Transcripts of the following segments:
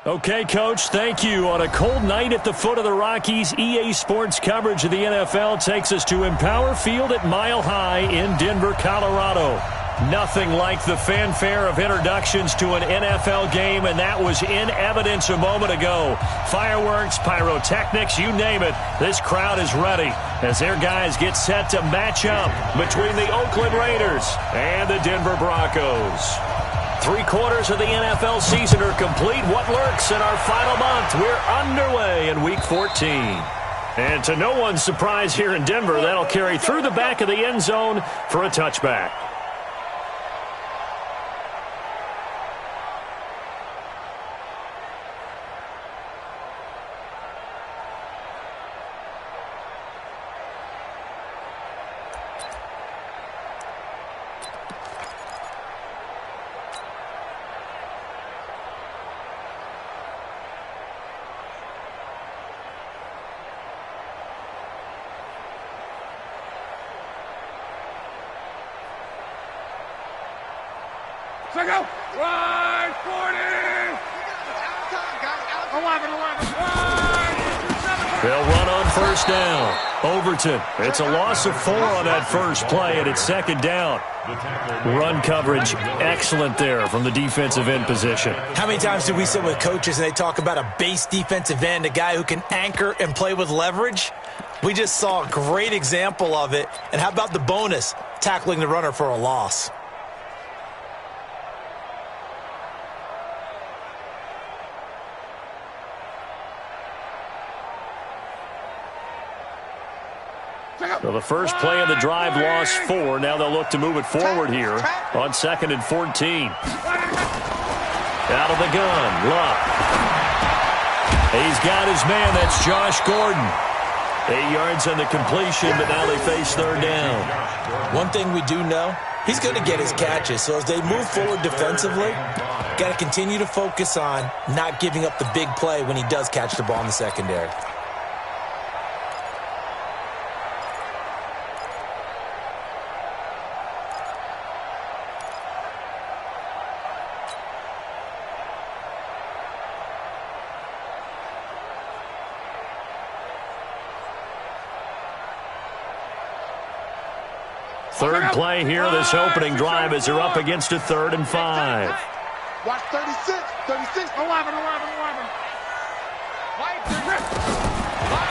Okay, Coach, thank you. On a cold night at the foot of the Rockies, EA Sports coverage of the NFL takes us to Empower Field at Mile High in Denver, Colorado. Nothing like the fanfare of introductions to an NFL game, and that was in evidence a moment ago. Fireworks, pyrotechnics, you name it. This crowd is ready as their guys get set to match up between the Oakland Raiders and the Denver Broncos. 3/4 of the NFL season are complete. What lurks in our final month? We're underway in Week 14. And to no one's surprise here in Denver, that'll carry through the back of the end zone for a touchback. Go! Line 40! 11. They'll run on first down. Overton. It's a loss of 4 on that first play, and it's second down. Run coverage, excellent there from the defensive end position. How many times do we sit with coaches and they talk about a base defensive end, a guy who can anchor and play with leverage? We just saw a great example of it. And how about the bonus, tackling the runner for a loss? So the first play of the drive lost 4. Now they'll look to move it forward here on 2nd and 14. Out of the gun, Luck. He's got his man. That's Josh Gordon. 8 yards on the completion, but now they face third down. One thing we do know, he's going to get his catches. So as they move forward defensively, got to continue to focus on not giving up the big play when he does catch the ball in the secondary. Third play here, this opening drive, as they're up against a 3rd and 5. Watch 36, 11.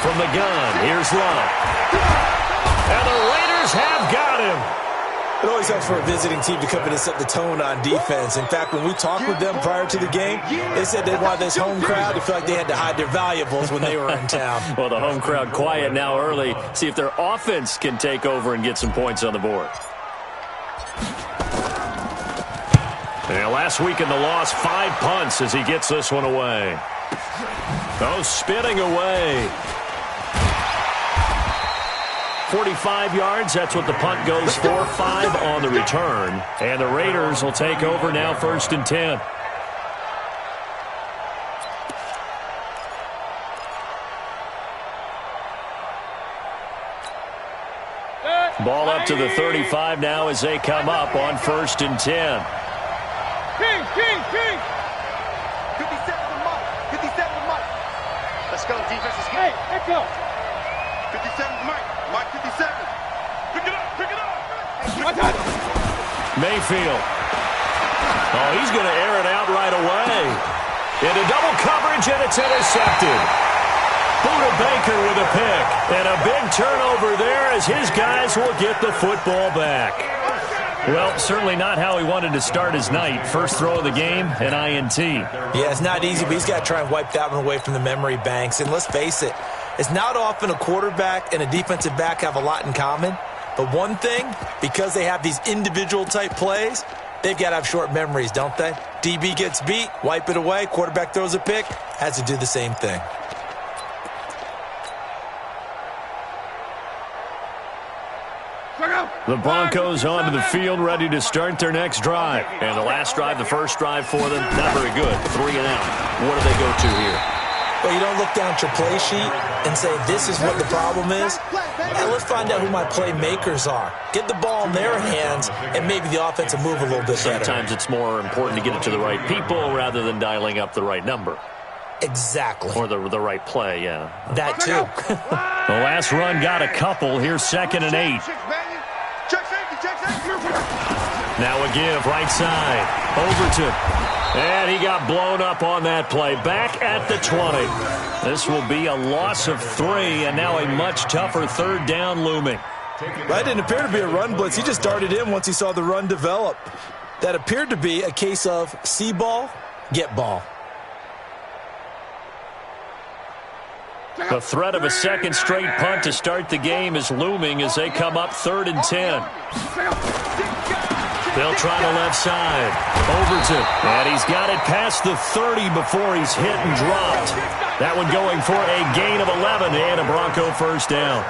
From the gun, here's Luck. And the Raiders have got him. It always helps for a visiting team to come in and set the tone on defense. In fact, when we talked with them prior to the game, they said they wanted this home crowd to feel like they had to hide their valuables when they were in town. Well, the home crowd quiet now early. See if their offense can take over and get some points on the board. And last week in the loss, 5 punts as he gets this one away. Oh, spinning away. 45 yards, that's what the punt goes for. 5 on the return. And the Raiders will take over now, 1st and 10. Ball up to the 35 now as they come up on 1st and 10. King. 57 Mike. Let's go, defense is good. Hey, let's go. 57 Mike. Mike 57. Pick it up. Mayfield. Oh, he's going to air it out right away. Into double coverage, and it's intercepted. Buda Baker with a pick. And a big turnover there as his guys will get the football back. Well, certainly not how he wanted to start his night. First throw of the game, an INT. Yeah, it's not easy, but he's got to try and wipe that one away from the memory banks. And let's face it, it's not often a quarterback and a defensive back have a lot in common. But one thing, because they have these individual type plays, they've got to have short memories, don't they? DB gets beat, wipe it away, quarterback throws a pick, has to do the same thing. The Broncos onto the field, ready to start their next drive. And the last drive, the first drive for them, not very good. 3 and out. What do they go to here? Well, you don't look down at your play sheet and say, this is what the problem is. And let's find out who my playmakers are. Get the ball in their hands, and maybe the offense will move a little bit better. Sometimes it's more important to get it to the right people rather than dialing up the right number. Exactly. Or the right play, yeah. That too. The last run got a couple. Here's 2nd and 8. Now a give, right side. Overton. And he got blown up on that play. Back at the 20. This will be a loss of 3, and now a much tougher 3rd down looming. That didn't appear to be a run blitz. He just darted in once he saw the run develop. That appeared to be a case of see ball, get ball. The threat of a second straight punt to start the game is looming as they come up 3rd and 10. They'll try the left side. Overton. And he's got it past the 30 before he's hit and dropped. That one going for a gain of 11 and a Bronco first down.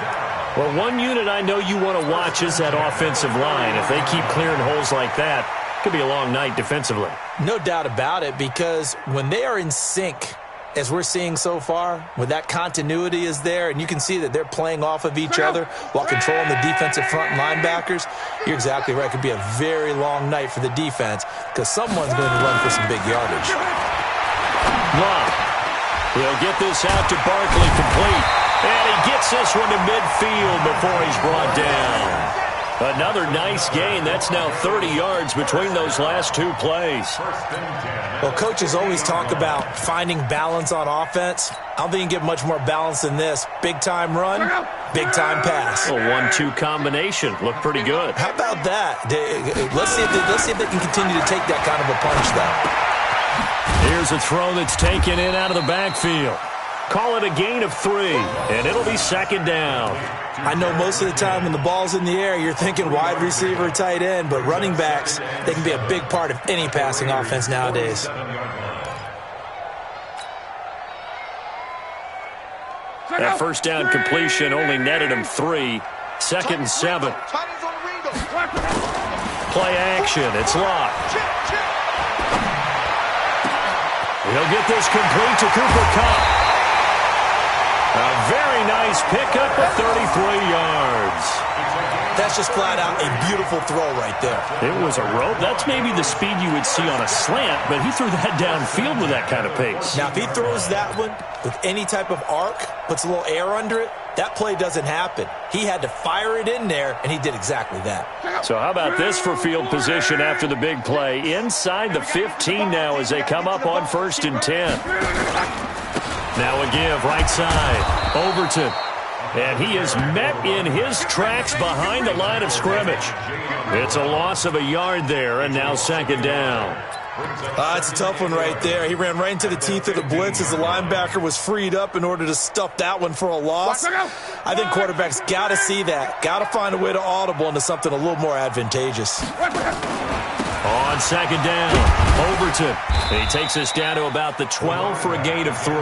Well, one unit I know you want to watch is that offensive line. If they keep clearing holes like that, it could be a long night defensively. No doubt about it, because when they are in sync, as we're seeing so far, when that continuity is there, and you can see that they're playing off of each other while controlling the defensive front linebackers, you're exactly right. It could be a very long night for the defense because someone's going to run for some big yardage. Long. He'll get this out to Barkley complete. And he gets this one to midfield before he's brought down. Another nice gain. That's now 30 yards between those last 2 plays. Well, coaches always talk about finding balance on offense. I don't think you can get much more balance than this. Big-time run, big-time pass. A 1-2 combination. Looked pretty good. How about that? Let's see if they can continue to take that kind of a punch, though. Here's a throw that's taken in out of the backfield. Call it a gain of 3, and it'll be 2nd down. I know most of the time when the ball's in the air, you're thinking wide receiver, tight end, but running backs, they can be a big part of any passing offense nowadays. That first down completion only netted him 3. 2nd and 7. Play action. It's locked. He'll get this complete to Cooper Kupp. A very nice pickup of 33 yards. That's just flat out a beautiful throw right there. It was a rope. That's maybe the speed you would see on a slant, but he threw that downfield with that kind of pace. Now, if he throws that one with any type of arc, puts a little air under it, that play doesn't happen. He had to fire it in there, and he did exactly that. So how about this for field position after the big play? Inside the 15 now as they come up on 1st and 10. Now a give, right side. Overton. And he is met in his tracks behind the line of scrimmage. It's a loss of a yard there, and now 2nd down. It's a tough one right there. He ran right into the teeth of the blitz as the linebacker was freed up in order to stuff that one for a loss. I think quarterbacks got to see that. Got to find a way to audible into something a little more advantageous. On 2nd down, Overton. And he takes us down to about the 12 for a gain of 3.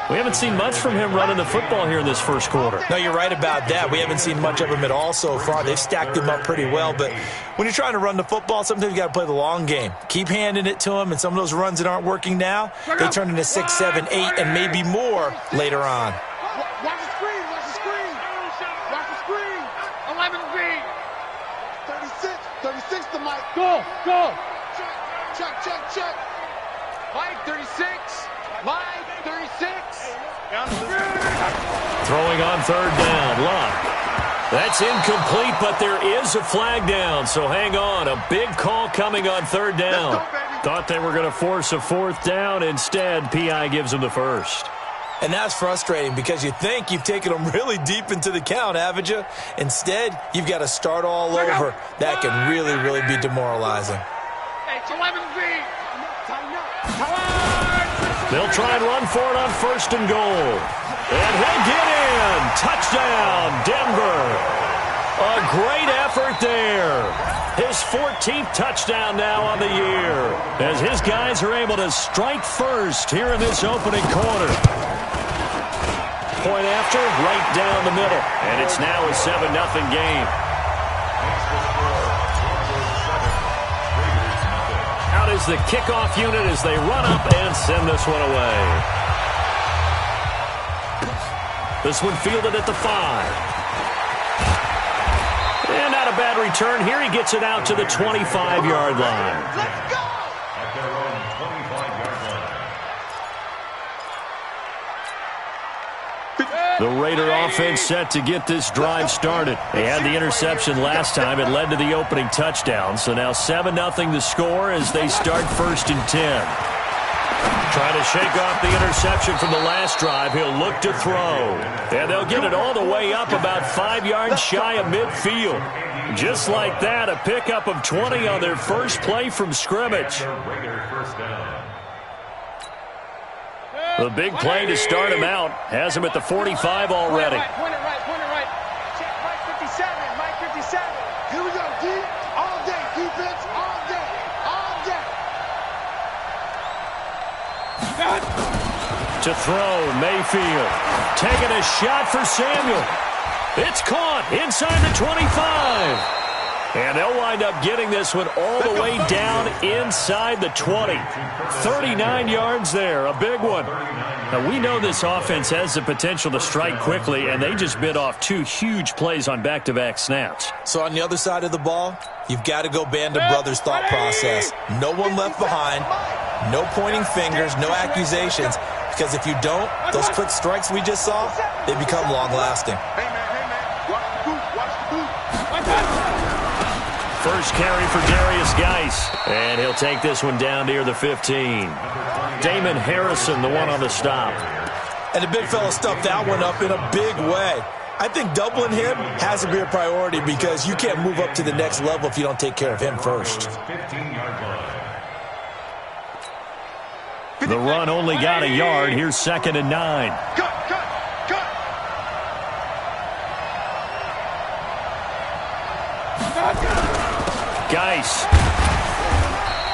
We haven't seen much from him running the football here in this first quarter. No, you're right about that. We haven't seen much of him at all so far. They've stacked him up pretty well, but when you're trying to run the football, sometimes you got to play the long game. Keep handing it to him, and some of those runs that aren't working now, they turn into 6, 7, 8, and maybe more later on. Watch the screen, watch the screen. Watch the screen. 11B. 36 to Mike. Go. Check. Mike, 36. Mike, 36. Throwing on 3rd down, Luck. That's incomplete, but there is a flag down, so hang on. A big call coming on 3rd down. Thought they were going to force a 4th down. Instead, P.I. gives them the first. And that's frustrating because you think you've taken them really deep into the count, haven't you? Instead, you've got to start all over. That can really, really be demoralizing. It's 11B. They'll try and run for it on 1st and goal. And he'll get in. Touchdown, Denver. A great effort there. His 14th touchdown now on the year as his guys are able to strike first here in this opening quarter. Point after, right down the middle. And it's now a 7-0 game. Out is the kickoff unit as they run up and send this one away. This one fielded at the 5. And not a bad return here. He gets it out to the 25-yard line. Let's go! The Raider offense set to get this drive started. They had the interception last time. It led to the opening touchdown. So now 7-0 the score as they start 1st and 10. Trying to shake off the interception from the last drive. He'll look to throw. And they'll get it all the way up about 5 yards shy of midfield. Just like that, a pickup of 20 on their first play from scrimmage. The big play to start him out has him at the 45 already. Point it right. Check Mike 57. Here we go, D. All day, defense, all day. To throw, Mayfield. Taking a shot for Samuel. It's caught inside the 25. And they'll wind up getting this one all the way down inside the 20. 39 yards there, a big one. Now, we know this offense has the potential to strike quickly, and they just bit off 2 huge plays on back-to-back snaps. So on the other side of the ball, you've got to go band of brothers thought process. No one left behind, no pointing fingers, no accusations, because if you don't, those quick strikes we just saw, they become long-lasting. Hey, man, watch the boot. First carry for Darius Geis, and he'll take this one down near the 15. Damon Harrison, the one on the stop. And the big fella stuffed that one up in a big way. I think doubling him has to be a priority because you can't move up to the next level if you don't take care of him first. The run only got a yard. Here's 2nd and 9. Cut. Geis.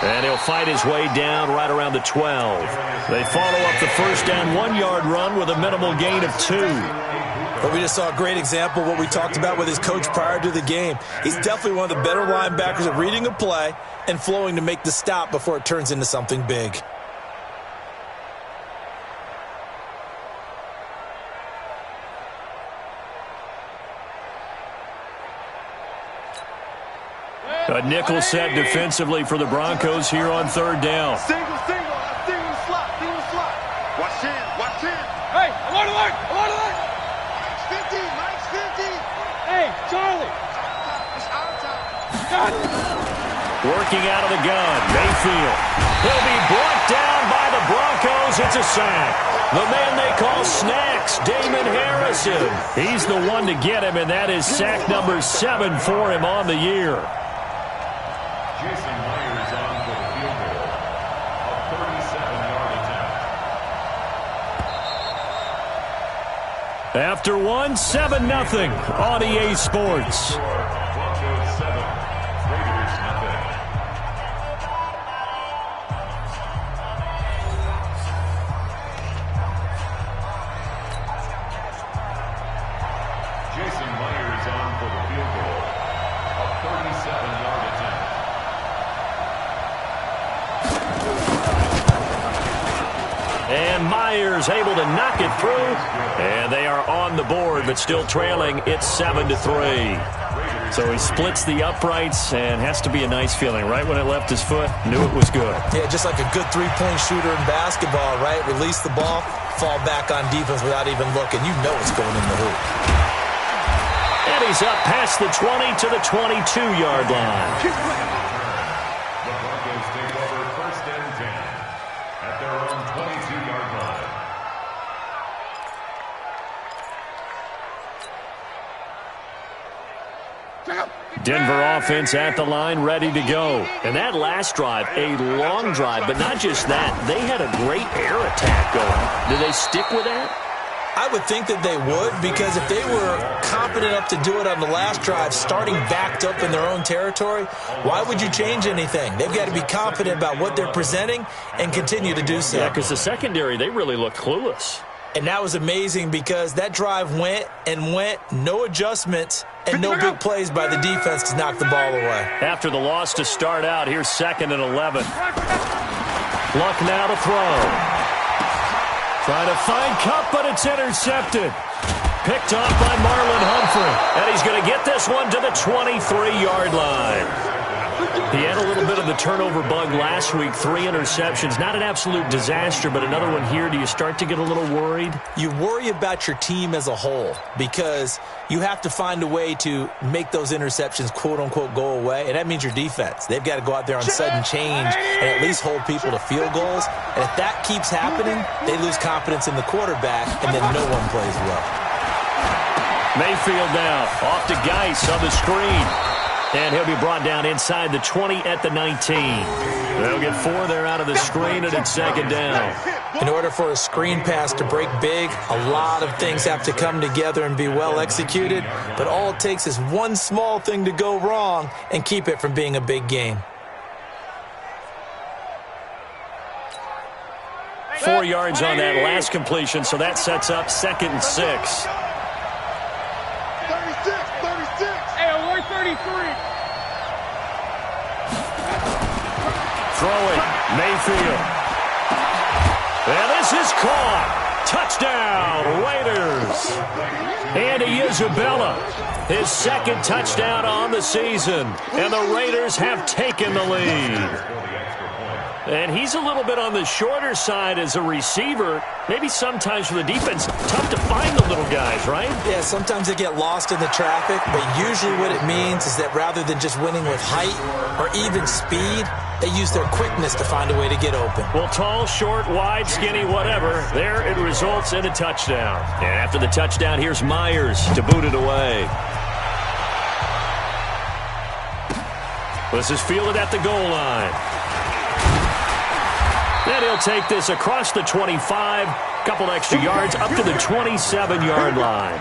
And he'll fight his way down right around the 12. They follow up the first down 1-yard run with a minimal gain of 2. But we just saw a great example of what we talked about with his coach prior to the game. He's definitely one of the better linebackers at reading a play and flowing to make the stop before it turns into something big. A nickel set defensively for the Broncos here on 3rd down. Single slot. Watch in. Hey, I'm on alert. Mike's 50. Hey, Charlie. It's our time. Working out of the gun, Mayfield. He'll be brought down by the Broncos. It's a sack. The man they call Snacks, Damon Harrison. He's the one to get him, and that is sack number 7 for him on the year. After 1, 7-0 on EA Sports. Jason Myers on for the field goal. A 37-yard attempt. And Myers able to knock it through. And they are on the board, but still trailing. It's 7-3. So he splits the uprights, and has to be a nice feeling. Right when it left his foot, knew it was good. Yeah, just like a good three-point shooter in basketball, right? Release the ball, fall back on defense without even looking. You know it's going in the hoop. And he's up past the 20 to the 22-yard line. The Broncos take over 1st and 10 at their own 22-yard line. Denver offense at the line, ready to go. And that last drive, a long drive, but not just that. They had a great air attack going. Do they stick with that? I would think that they would, because if they were confident enough to do it on the last drive, starting backed up in their own territory, why would you change anything? They've got to be confident about what they're presenting and continue to do so. Yeah, because the secondary, they really look clueless. And that was amazing because that drive went, no adjustments, and no big plays by the defense to knock the ball away. After the loss to start out, here's 2nd and 11. Luck now to throw. Trying to find Kupp, but it's intercepted. Picked off by Marlon Humphrey. And he's going to get this one to the 23-yard line. He had a little bit of the turnover bug last week, 3 interceptions. Not an absolute disaster, but another one here. Do you start to get a little worried? You worry about your team as a whole because you have to find a way to make those interceptions, quote-unquote, go away, and that means your defense. They've got to go out there on sudden change and at least hold people to field goals, and if that keeps happening, they lose confidence in the quarterback, and then no one plays well. Mayfield now, off to Geis on the screen. And he'll be brought down inside the 20 at the 19. They'll get 4 there out of the screen, and it's second down. In order for a screen pass to break big, a lot of things have to come together and be well executed. But all it takes is one small thing to go wrong and keep it from being a big game. 4 yards on that last completion, so that sets up 2nd and 6. 33. Throwing, Mayfield. And this is caught. Touchdown, Raiders. Andy Isabella, his 2nd touchdown on the season. And the Raiders have taken the lead. And he's a little bit on the shorter side as a receiver. Maybe sometimes for the defense, tough to find the little guys, right? Yeah, sometimes they get lost in the traffic, but usually what it means is that rather than just winning with height or even speed, they use their quickness to find a way to get open. Well, tall, short, wide, skinny, whatever, there it results in a touchdown. And after the touchdown, here's Myers to boot it away. This is fielded at the goal line. And he'll take this across the 25, couple extra yards up to the 27-yard line.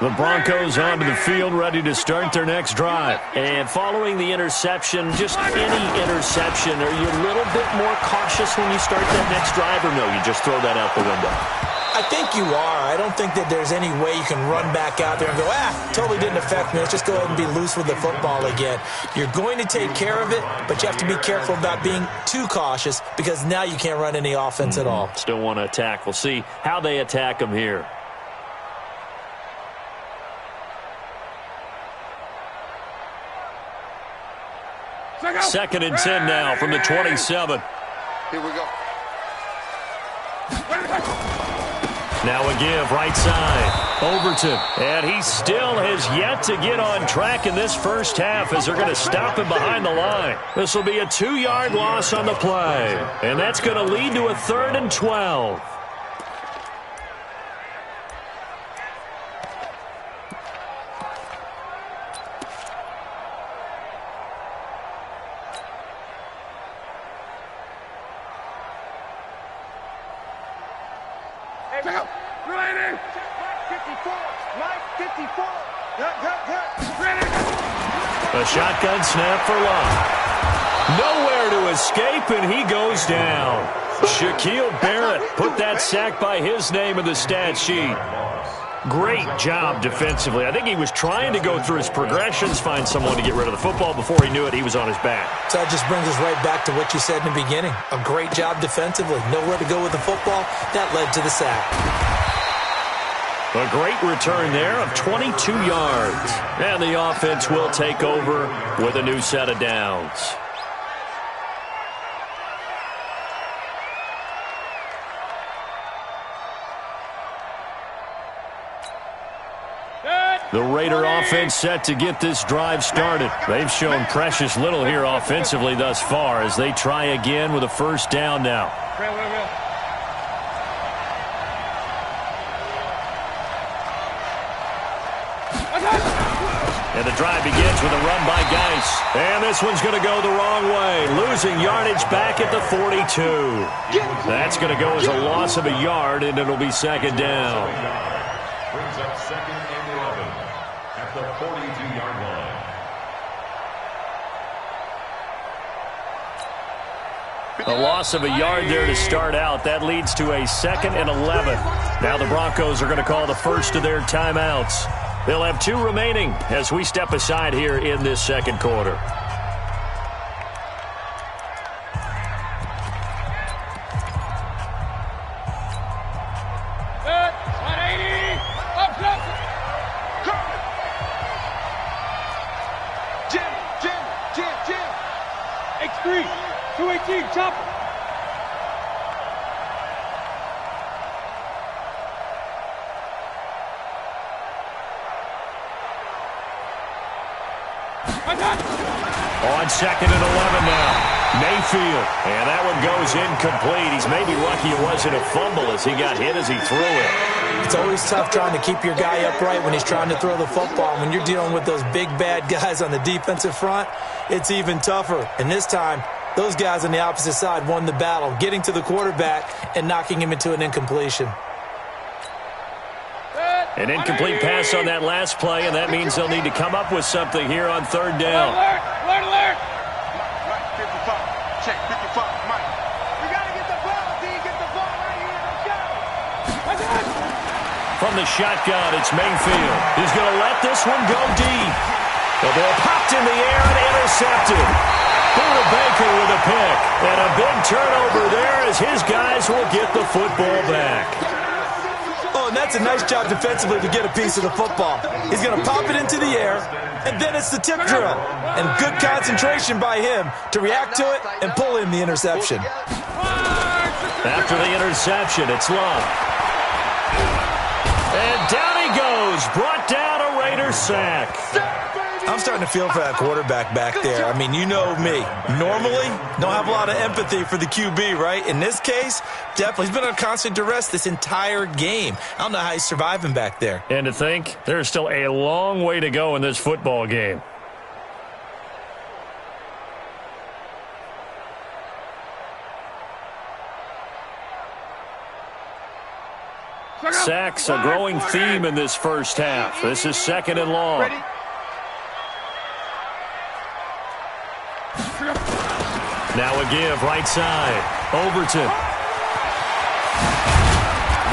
The Broncos onto the field, ready to start their next drive. And following the interception, just any interception, are you a little bit more cautious when you start that next drive, or no, you just throw that out the window? I think you are. I don't think that there's any way you can run back out there and go, totally didn't affect me. Let's just go ahead and be loose with the football again. You're going to take care of it, but you have to be careful about being too cautious because now you can't run any offense at all. Still want to attack. We'll see how they attack them here. Second and 10 now from the 27. Here we go. Now a give, right side, Overton. And he still has yet to get on track in this first half as they're going to stop him behind the line. This will be a 2-yard loss on the play. And that's going to lead to a 3rd and 12. A shotgun snap for Love. Nowhere to escape, and he goes down. Shaquille Barrett put that sack by his name in the stat sheet. Great job defensively. I think he was trying to go through his progressions, find someone to get rid of the football. Before he knew it, he was on his back. So that just brings us right back to what you said in the beginning. A great job defensively. Nowhere to go with the football. That led to the sack. A great return there of 22 yards. And the offense will take over with a new set of downs. The Raider offense set to get this drive started. They've shown precious little here offensively thus far as they try again with a first down now. And the drive begins with a run by Geis. And this one's going to go the wrong way. Losing yardage back at the 42. That's going to go as a loss of a yard, and it'll be second down. Brings up 2nd and 11 at the 42-yard line. A loss of a yard there to start out. That leads to a 2nd and 11. Now the Broncos are going to call the first of their timeouts. They'll have 2 remaining as we step aside here in this second quarter. 3, 218, chopper. On 2nd and 11 now. Mayfield. And that one goes incomplete. He's maybe lucky it wasn't a fumble as he got hit as he threw it. It's always tough trying to keep your guy upright when he's trying to throw the football. When you're dealing with those big, bad guys on the defensive front, it's even tougher. And this time, those guys on the opposite side won the battle, getting to the quarterback and knocking him into an incompletion. An incomplete pass on that last play, and that means they'll need to come up with something here on 3rd down. Alert, alert. Mike, 55. Check, 55. Mike. We got to get the ball, D. Get the ball right here. Let's go. From the shotgun, it's Mayfield. He's going to let this one go deep. The ball popped in the air and intercepted. Buda Baker with a pick. And a big turnover there as his guys will get the football back. Oh, and that's a nice job defensively to get a piece of the football. He's going to pop it into the air, and then it's the tip drill. And good concentration by him to react to it and pull in the interception. After the interception, it's Love. And down he goes. Brought down a Raider sack. I'm starting to feel for that quarterback back there. I mean, you know me. Normally, don't have a lot of empathy for the QB, right? In this case, definitely. He's been under constant duress this entire game. I don't know how he's surviving back there. And to think, there's still a long way to go in this football game. Sacks, a growing theme in this first half. This is 2nd and long. Now a give, right side. Overton.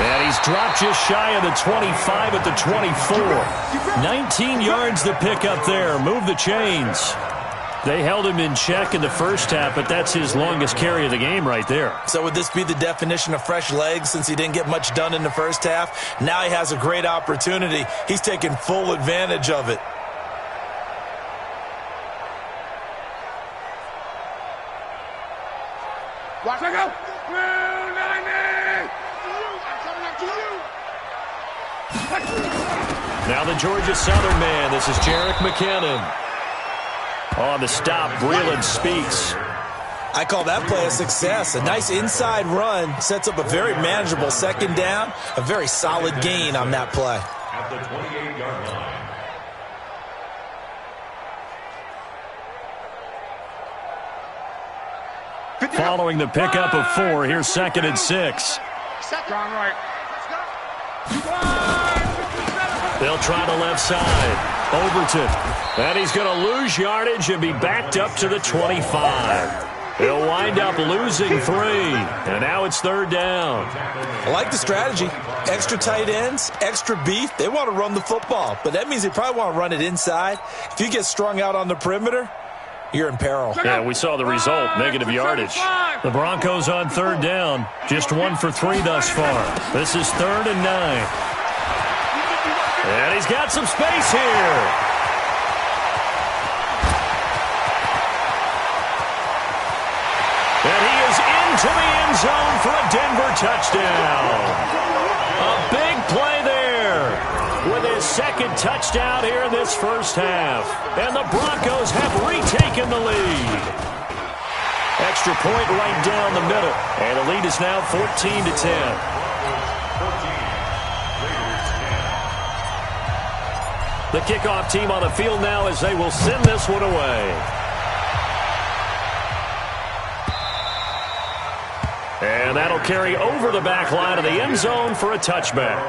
And he's dropped just shy of the 25 at the 24. 19 yards to pick up there. Move the chains. They held him in check in the first half, but that's his longest carry of the game right there. So would this be the definition of fresh legs since he didn't get much done in the first half? Now he has a great opportunity. He's taking full advantage of it. Watch it go. Now the Georgia Southern man. This is Jerick McKinnon. On the stop, Breeland speaks. I call that play a success. A nice inside run sets up a very manageable 2nd down. A very solid gain on that play. At the 28-yard line. Following the pickup of 4, here's 2nd and 6. Strong right. They'll try the left side. Overton. And he's going to lose yardage and be backed up to the 25. He'll wind up losing 3. And now it's 3rd down. I like the strategy. Extra tight ends, extra beef. They want to run the football, but that means they probably want to run it inside. If you get strung out on the perimeter, you're in peril. Yeah, we saw the result, negative yardage. The Broncos on 3rd down, just 1 for 3 thus far. This is 3rd and 9. And he's got some space here. And he is into the end zone for a Denver touchdown. A big play there with his 2nd touchdown here in this first half. And the Broncos have retaken the lead. Extra point right down the middle. And the lead is now 14-10. The kickoff team on the field now as they will send this one away. And that'll carry over the back line of the end zone for a touchback.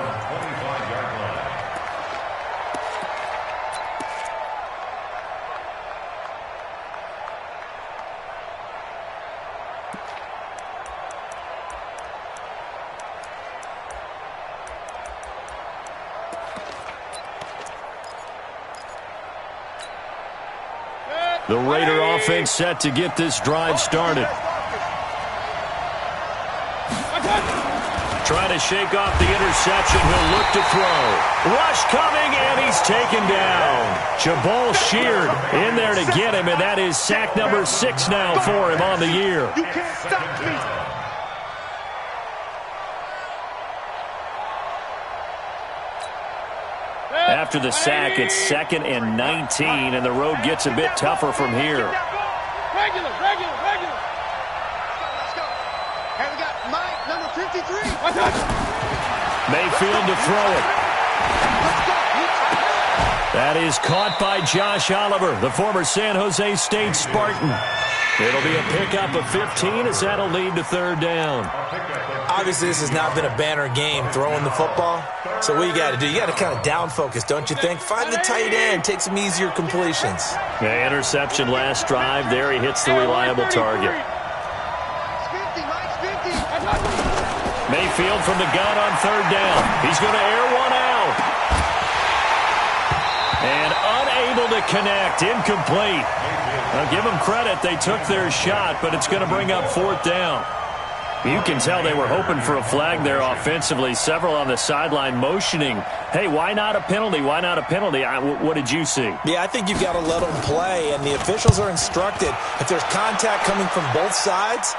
The Raider offense set to get this drive started. Trying to shake off the interception. He'll look to throw. Rush coming, and he's taken down. Jabal Sheard in there to get him, and that is sack number 6 now for him on the year. You can't stop me. After the sack, it's 2nd and 19, and the road gets a bit tougher from here. Regular. Let's go. And we got Mike, number 53. Mayfield to throw it. Let's go. That is caught by Josh Oliver, the former San Jose State Spartan. It'll be a pickup of 15 as that'll lead to 3rd down. Obviously, this has not been a banner game throwing the football. So what you got to do, you got to kind of down focus, don't you think? Find the tight end, take some easier completions. The interception last drive. There he hits the reliable target. It's 50, Mike's 50. Mayfield from the gun on 3rd down. He's going to air one out. And unable to connect. Incomplete. Now give them credit. They took their shot, but it's going to bring up 4th down. You can tell they were hoping for a flag there offensively. Several on the sideline motioning, hey, why not a penalty? Why not a penalty? What did you see? Yeah, I think you've got to let them play, and the officials are instructed. If there's contact coming from both sides,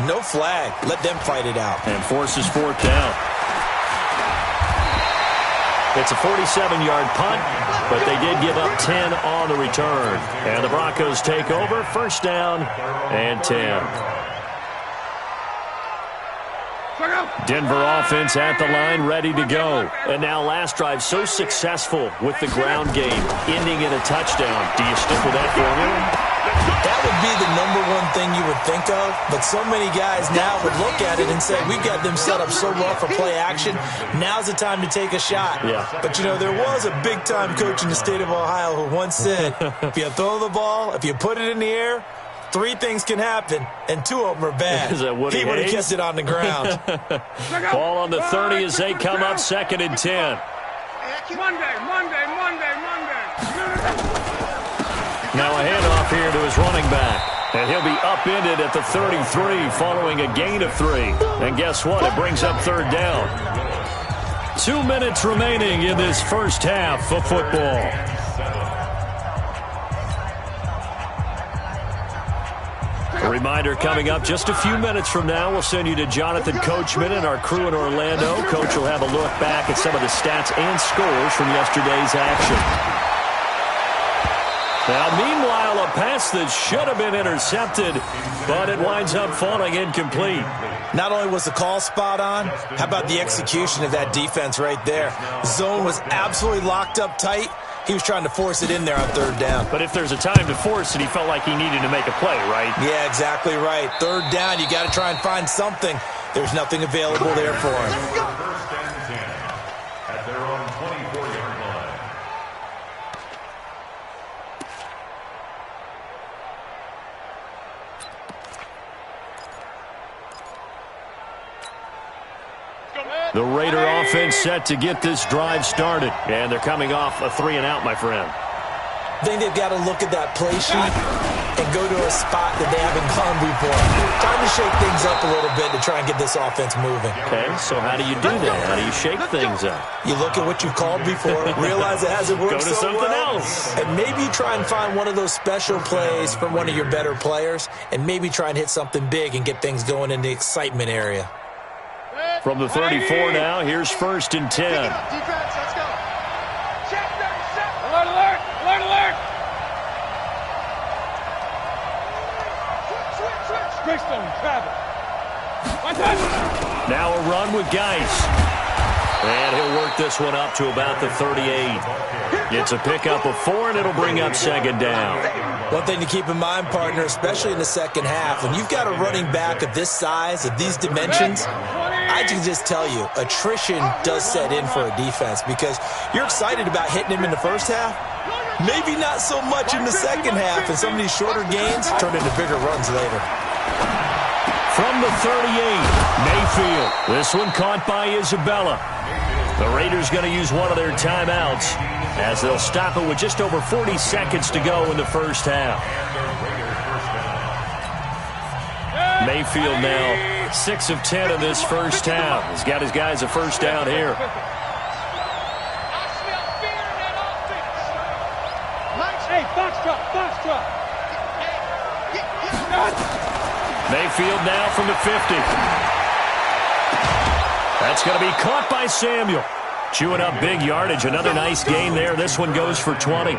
no flag. Let them fight it out. And forces 4th down. It's a 47-yard punt, but they did give up 10 on the return. And the Broncos take over, 1st down and 10. Denver offense at the line, ready to go. And now last drive so successful with the ground game, ending in a touchdown. Do you stick with that formula? That would be the #1 thing you would think of, but so many guys now would look at it and say, we've got them set up so well for play action, now's the time to take a shot. Yeah. But, you know, there was a big-time coach in the state of Ohio who once said, if you throw the ball, if you put it in the air, 3 things can happen, and 2 of them are bad. Is that Woody he would have Hayes? kept it on the ground. Ball on the 30 as they come up, 2nd and 10. Monday. Now a handoff here to his running back. And he'll be upended at the 33 following a gain of 3. And guess what? It brings up 3rd down. 2 minutes remaining in this first half of football. A reminder coming up just a few minutes from now, we'll send you to Jonathan Coachman and our crew in Orlando. Coach will have a look back at some of the stats and scores from yesterday's action. Now, meanwhile, a pass that should have been intercepted, but it winds up falling incomplete. Not only was the call spot on, how about the execution of that defense right there? Zone was absolutely locked up tight. He was trying to force it in there on 3rd down. But if there's a time to force it, he felt like he needed to make a play, right? Yeah, exactly right. 3rd down, you got to try and find something. There's nothing available there for him. 1st and 10 at their own 24-yard line. The Raider offense set to get this drive started. And they're coming off a 3-and-out, my friend. I think they've got to look at that play sheet and go to a spot that they haven't gone before. Time to shake things up a little bit to try and get this offense moving. Okay, so how do you do that? How do you shake things up? You look at what you've called before, realize it hasn't worked Go to so something well, else. and maybe try and find one of those special plays from one of your better players, and maybe try and hit something big and get things going in the excitement area. From the 34 now, here's 1st and 10. Defense, let's go. Check, set. Alert. Switch. Brixton, travel. One touch. Now a run with Geis. And he'll work this one up to about the 38. It's a pickup of 4, and it'll bring up 2nd down. One thing to keep in mind, partner, especially in the second half, when you've got a running back of this size, of these dimensions, I can just tell you, attrition does set in for a defense because you're excited about hitting him in the first half. Maybe not so much in the second half, and some of these shorter gains turn into bigger runs later. From the 38, Mayfield. This one caught by Isabella. The Raiders going to use one of their timeouts as they'll stop it with just over 40 seconds to go in the first half. Mayfield now 6 of 10 in this first half. He's got his guys a first down here. Hey, box truck. Mayfield now from the 50. That's going to be caught by Samuel. Chewing up big yardage. Another nice gain there. This one goes for 20. It's a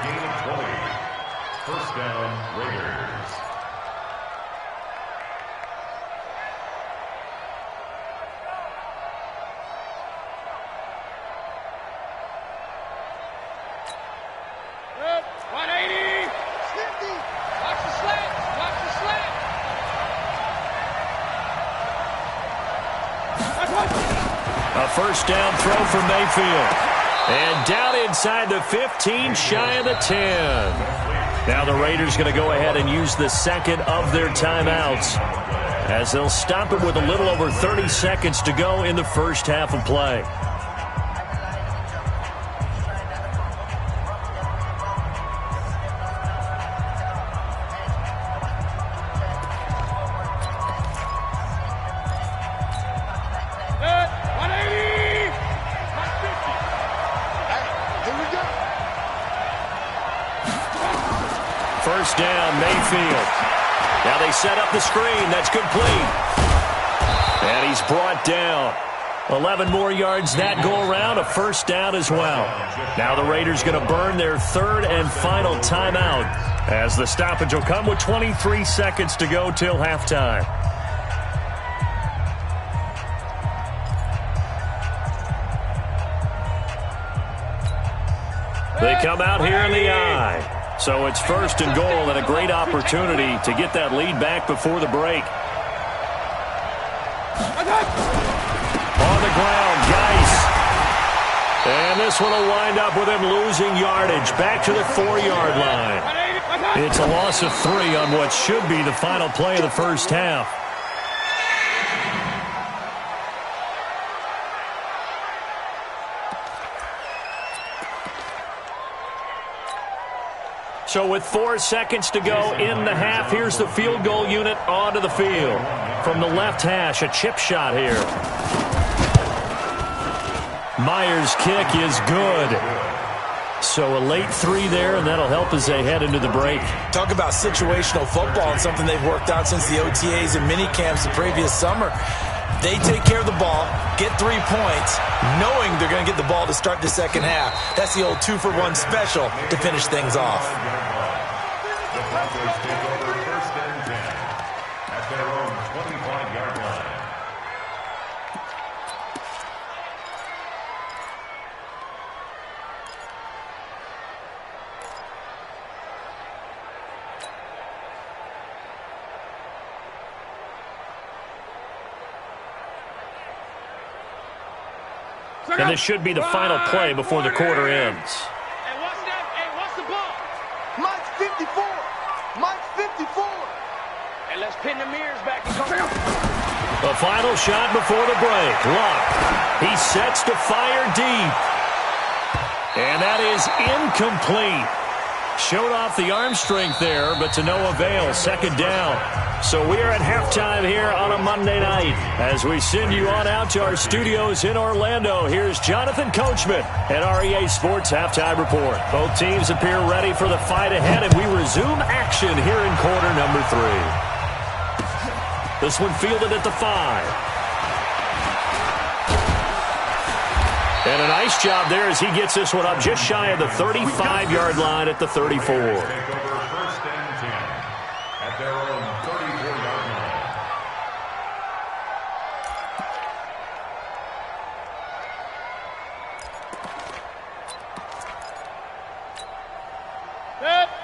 gain of 20. First down, Raiders. A first down throw for Mayfield. And down inside the 15, shy of the 10. Now the Raiders going to go ahead and use the second of their timeouts, as they'll stop it with a little over 30 seconds to go in the first half of play. First down, Mayfield. Now they set up the screen. That's complete. And he's brought down. 11 more yards that go around. A first down as well. Now the Raiders going to burn their third and final timeout, as the stoppage will come with 23 seconds to go till halftime. They come out here in the eye. So it's first and goal, and a great opportunity to get that lead back before the break. On the ground, Geis. And this one will wind up with him losing yardage back to the 4-yard line. It's a loss of 3 on what should be the final play of the first half. So with 4 seconds to go in the half, here's the field goal unit onto the field. From the left hash, a chip shot here. Myers' kick is good. So a late 3 there, and that'll help as they head into the break. Talk about situational football and something they've worked out since the OTAs and mini camps the previous summer. They take care of the ball, get 3 points, knowing they're going to get the ball to start the second half. That's the old 2-for-1 special to finish things off. The Broncos take over first and 10 at their own 25-yard line. And this should be the final play before the quarter ends. Hey, what's that? Hey, what's the ball? Mike's 54. Mike's 54. Hey, let's pin the mirrors back and come. The final shot before the break. Luck. He sets to fire deep. And that is incomplete. Showed off the arm strength there, but to no avail. Second down. So we are at halftime here on a Monday night. As we send you on out to our studios in Orlando, here's Jonathan Coachman at REA Sports Halftime Report. Both teams appear ready for the fight ahead, and we resume action here in quarter number 3. This one fielded at the 5. And a nice job there as he gets this one up just shy of the 35-yard line at the 34. Take over first and 10 at their own 34-yard line.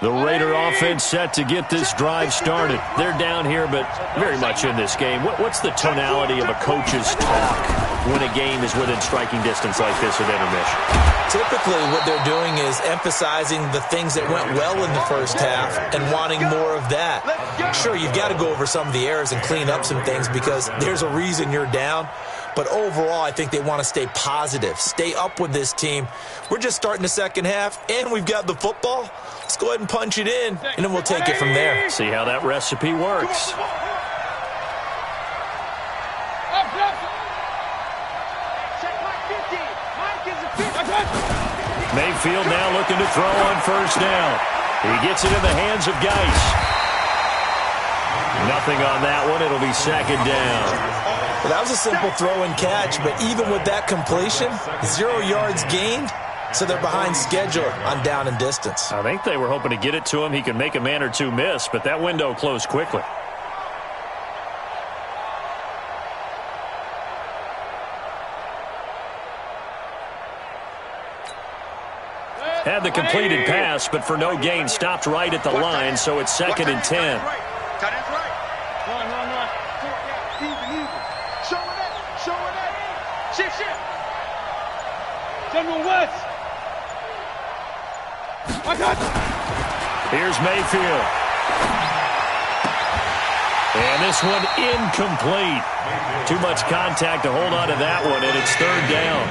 The Raider offense set to get this drive started. They're down here, but very much in this game. What's the tonality of a coach's talk when a game is within striking distance like this at intermission? Typically, what they're doing is emphasizing the things that went well in the first half and wanting more of that. Sure, you've got to go over some of the errors and clean up some things because there's a reason you're down. But overall, I think they want to stay positive, stay up with this team. We're just starting the second half, and we've got the football. Let's go ahead and punch it in, and then we'll take it from there. See how that recipe works. Mayfield now looking to throw on first down. He gets it in the hands of Geis. Nothing on that one. It'll be second down. Well, that was a simple throw and catch, but even with that completion, 0 yards gained, so they're behind schedule on down and distance. I think they were hoping to get it to him. He could make a man or two miss, but that window closed quickly. Had the completed pass, but for no gain, stopped right at the line, so it's second and 10. Tight end's right. Run. Easy. Show it. Shift. General West. I got it. Here's Mayfield. And this one incomplete. Too much contact to hold on to that one, and it's third down.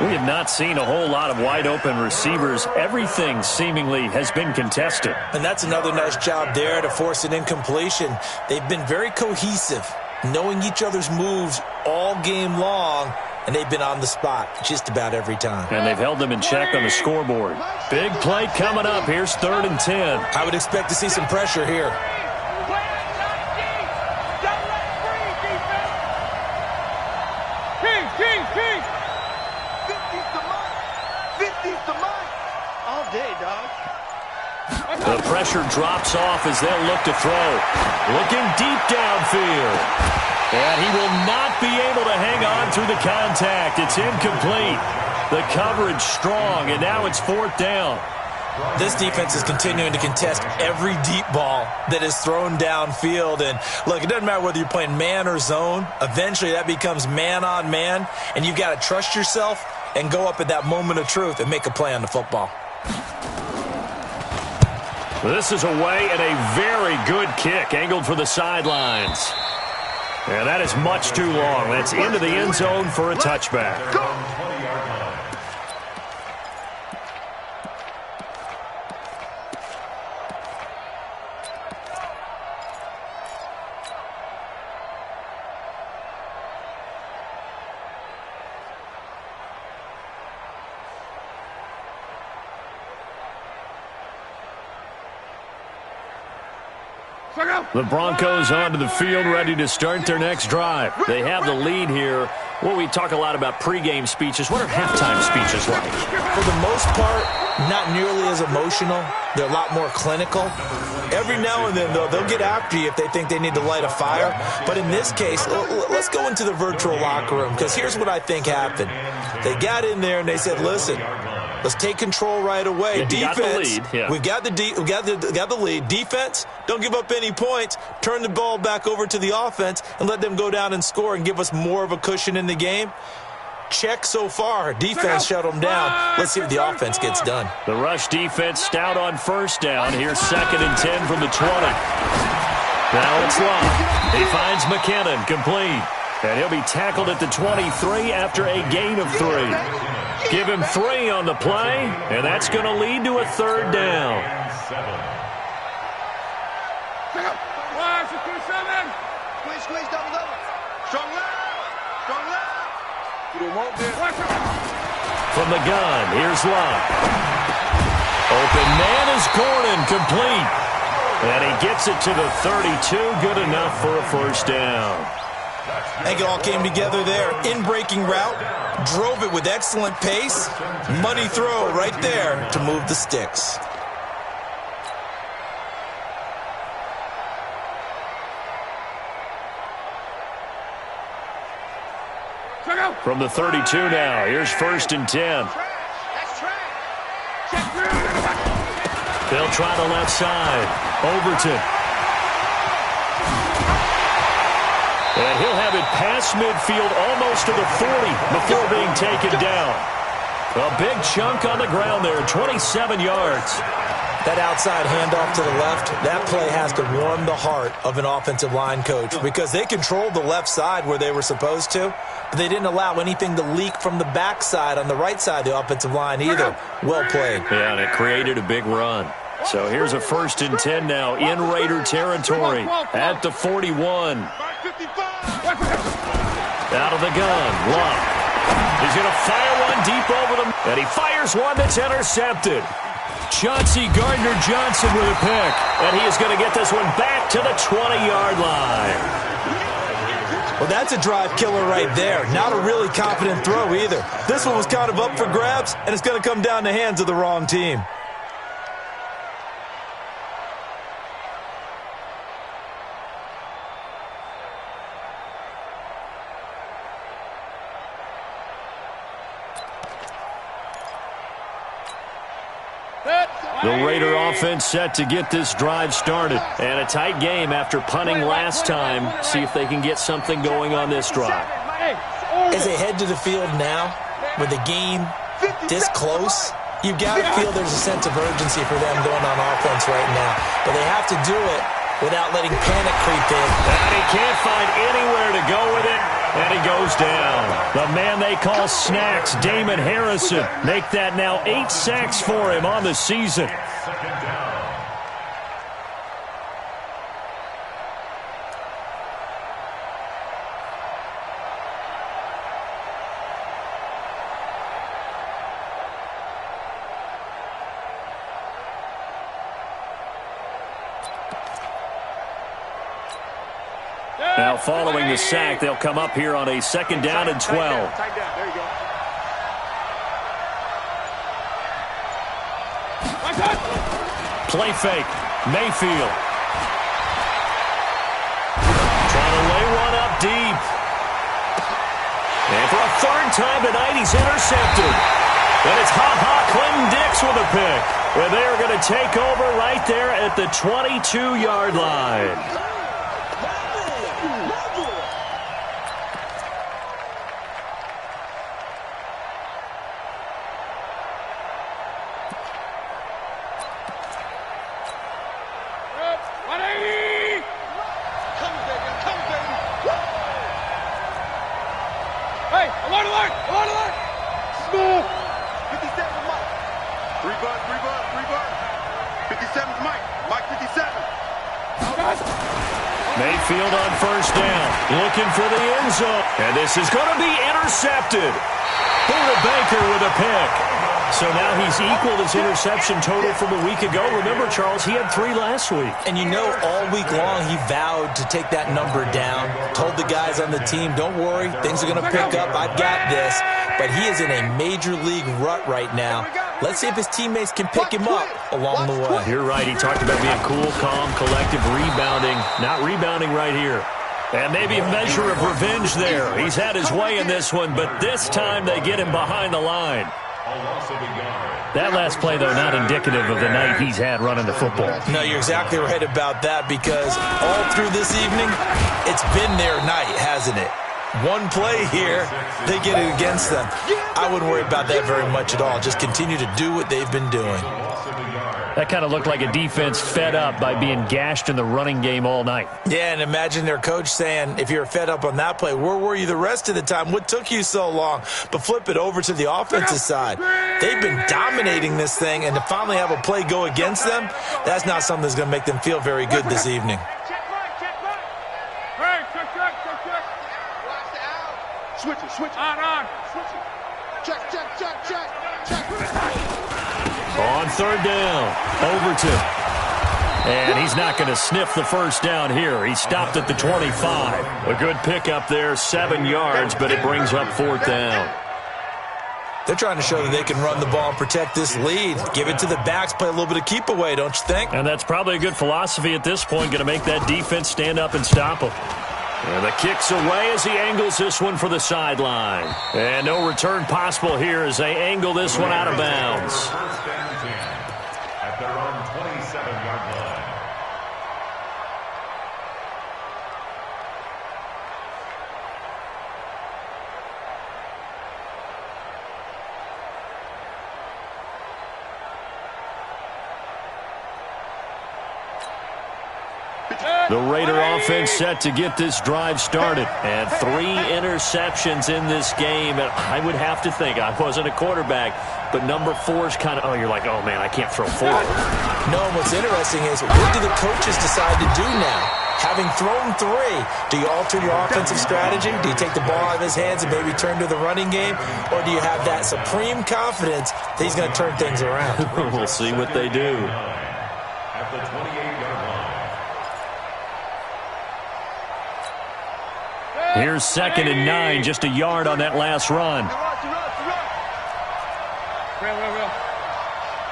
We have not seen a whole lot of wide-open receivers. Everything seemingly has been contested. And that's another nice job there to force an incompletion. They've been very cohesive, knowing each other's moves all game long, and they've been on the spot just about every time. And they've held them in check on the scoreboard. Big play coming up. Here's third and 10. I would expect to see some pressure here. The pressure drops off as they'll look to throw. Looking deep downfield. And he will not be able to hang on through the contact. It's incomplete. The coverage strong, and now it's fourth down. This defense is continuing to contest every deep ball that is thrown downfield. And look, it doesn't matter whether you're playing man or zone. Eventually that becomes man on man, and you've got to trust yourself and go up at that moment of truth and make a play on the football. This is away and a very good kick, angled for the sidelines. And that is much too long. That's into the end zone for a touchback. The Broncos onto the field, ready to start their next drive. They have the lead here. Well, we talk a lot about pregame speeches. What are halftime speeches like? For the most part, not nearly as emotional. They're a lot more clinical. Every now and then, though, they'll get after you if they think they need to light a fire. But in this case, let's go into the virtual locker room, because here's what I think happened. They got in there and they said, listen, let's take control right away. Yeah, defense, we've got the lead. Defense, don't give up any points. Turn the ball back over to the offense and let them go down and score and give us more of a cushion in the game. Check so far. Defense shut them down. Let's see what the offense gets done. The rush defense stout on first down. Here's second and 10 from the 20. Now it's Love. He finds McKinnon, complete. And he'll be tackled at the 23 after a gain of 3. Give him 3 on the play, and that's going to lead to a third down. Squeeze, double. Strong left. You don't want this. From the gun, here's Love. Open man is Gordon, complete. And he gets it to the 32, good enough for a first down. I think it all came together there. In-breaking route, drove it with excellent pace. Money throw right there to move the sticks. From the 32 now, here's first and 10. They'll try the left side. Overton. And he'll have it past midfield, almost to the 40 before being taken down. A big chunk on the ground there, 27 yards. That outside handoff to the left, that play has to warm the heart of an offensive line coach because they controlled the left side where they were supposed to, but they didn't allow anything to leak from the backside on the right side of the offensive line either. Well played. Yeah, and it created a big run. So here's a 1st and 10 now in Raider territory at the 41. Out of the gun, Love. He's going to fire one deep over them, and he fires one that's intercepted. Chauncey Gardner-Johnson with a pick, and he is going to get this one back to the 20-yard line. Well, that's a drive killer right there. Not a really confident throw either. This one was kind of up for grabs, and it's going to come down the hands of the wrong team. The Raider offense set to get this drive started. And a tight game after punting last time. See if they can get something going on this drive. As they head to the field now, with the game this close, you've got to feel there's a sense of urgency for them going on offense right now. But they have to do it without letting panic creep in. And he can't find anywhere to go with it. And he goes down. The man they call Snacks, Damon Harrison. Make that now 8 sacks for him on the season. Now following the sack, they'll come up here on a 2nd down and 12. There you go. Play fake. Mayfield. Trying to lay one up deep. And for a 3rd time tonight, he's intercepted. And it's Clinton Dix with a pick. And they're going to take over right there at the 22-yard line. Mayfield on 1st down, looking for the end zone. And this is going to be intercepted. Buda Baker with a pick. So now he's equaled his interception total from a week ago. Remember, Charles, he had 3 last week. And you know, all week long he vowed to take that number down. Told the guys on the team, don't worry, things are going to pick up. I've got this. But he is in a major league rut right now. Let's see if his teammates can pick him up along the way. You're right. He talked about being cool, calm, collective, rebounding. Not rebounding right here. And maybe a measure of revenge there. He's had his way in this one, but this time they get him behind the line. That last play, though, not indicative of the night he's had running the football. No, you're exactly right about that because all through this evening, it's been their night, hasn't it? One play here, they get it against them. I wouldn't worry about that very much at all. Just continue to do what they've been doing. That kind of looked like a defense fed up by being gashed in the running game all night. Yeah, and imagine their coach saying, if you're fed up on that play, where were you the rest of the time? What took you so long? But flip it over to the offensive side. They've been dominating this thing, and to finally have a play go against them, that's not something that's going to make them feel very good this evening. Switch it. On. Switch it. Check. On 3rd down, Overton. And he's not going to sniff the 1st down here. He stopped at the 25. A good pickup there, 7 yards, but it brings up 4th down. They're trying to show that they can run the ball and protect this lead. Give it to the backs, play a little bit of keep away, don't you think? And that's probably a good philosophy at this point, going to make that defense stand up and stop them. And the kick's away as he angles this one for the sideline. And no return possible here as they angle this one out of bounds. At their own 27-yard line. The Raider offense set to get this drive started. And 3 interceptions in this game. And I would have to think, I wasn't a quarterback, but number 4 is kind of, you're like, oh, man, I can't throw 4. No, what's interesting is what do the coaches decide to do now? Having thrown 3, do you alter your offensive strategy? Do you take the ball out of his hands and maybe turn to the running game? Or do you have that supreme confidence that he's going to turn things around? We'll see what they do. At the 28-yard line. Here's 2nd and 9, just a yard on that last run. Real.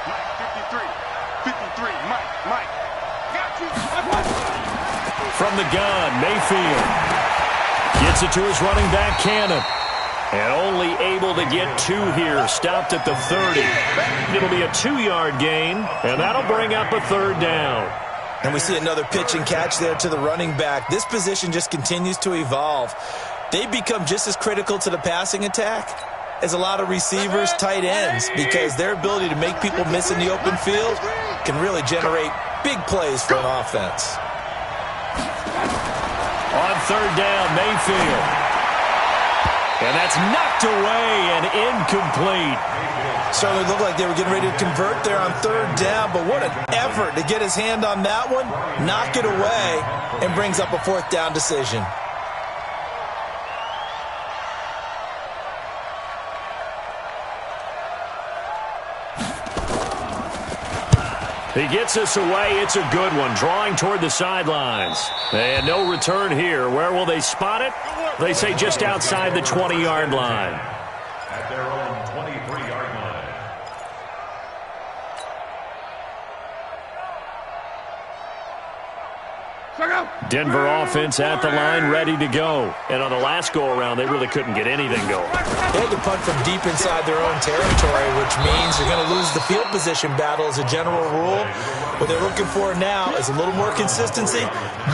Mike, 53, Mike. Got you. From the gun, Mayfield gets it to his running back, Cannon. And only able to get 2 here, stopped at the 30. It'll be a 2-yard gain, and that'll bring up a 3rd down. And we see another pitch and catch there to the running back. This position just continues to evolve. They become just as critical to the passing attack as a lot of receivers, tight ends, because their ability to make people miss in the open field can really generate big plays for an offense. On 3rd down, Mayfield. And that's knocked away and incomplete. Certainly looked like they were getting ready to convert there on 3rd down, but what an effort to get his hand on that one, knock it away, and brings up a 4th down decision. He gets us away. It's a good one, drawing toward the sidelines. And no return here. Where will they spot it? They say just outside the 20-yard line. At their own 23-yard line. Denver offense at the line, ready to go. And on the last go-around, they really couldn't get anything going. They had to punt from deep inside their own territory, which means they're going to lose the field position battle as a general rule. What they're looking for now is a little more consistency,